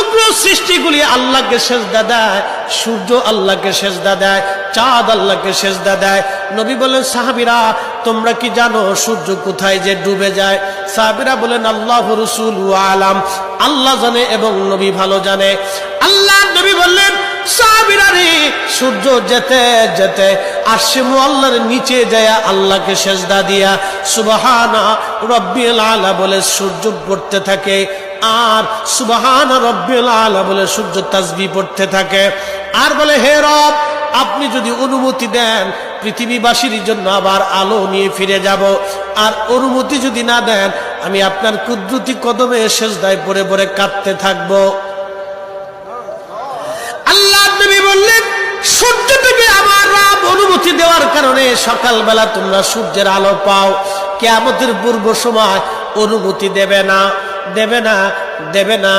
সমগ্র সৃষ্টিগুলি আল্লাহকে সিজদা দেয়, সূর্য আল্লাহকে সিজদা দেয়, চাঁদ আল্লাহকে সিজদা দেয়। নবী বলেন, সাহাবীরা তোমরা কি জানো সূর্য কোথায় যে ডুবে যায়? সাহাবীরা বলেন, আল্লাহ রাসূলু আলাম, আল্লাহ জানে এবং নবী ভালো জানে। আল্লাহ নবী বললেন, সাহাবীরা রে, সূর্য যেতে যেতে আরশে মুআল্লার নিচে যায় আল্লাহকে সিজদা দিয়া সুবহানা রাব্বিল আলা বলে সূর্য পড়তে থাকে, আর সুবহানা রাব্বিল আলা বলে সূর্য তাসবিহ পড়তে থাকে, আর বলে, হে রব, আপনি যদি অনুমতি দেন পৃথিবীবাসীর জন্য আবার আলো নিয়ে ফিরে যাব, আর অনুমতি যদি না দেন আমি আপনার কুদরতি কদমে সিজদায় পড়ে পড়ে কাঁদতে থাকবো। আল্লাহ নবী বললেন, সূর্য থেকে আমার রব অনুমতি দেওয়ার কারণে সকালবেলা তোমরা সূর্যের আলো পাও, কিয়ামতের পূর্ব সময় অনুমতি দেবে না, দেবে না, দেবে না।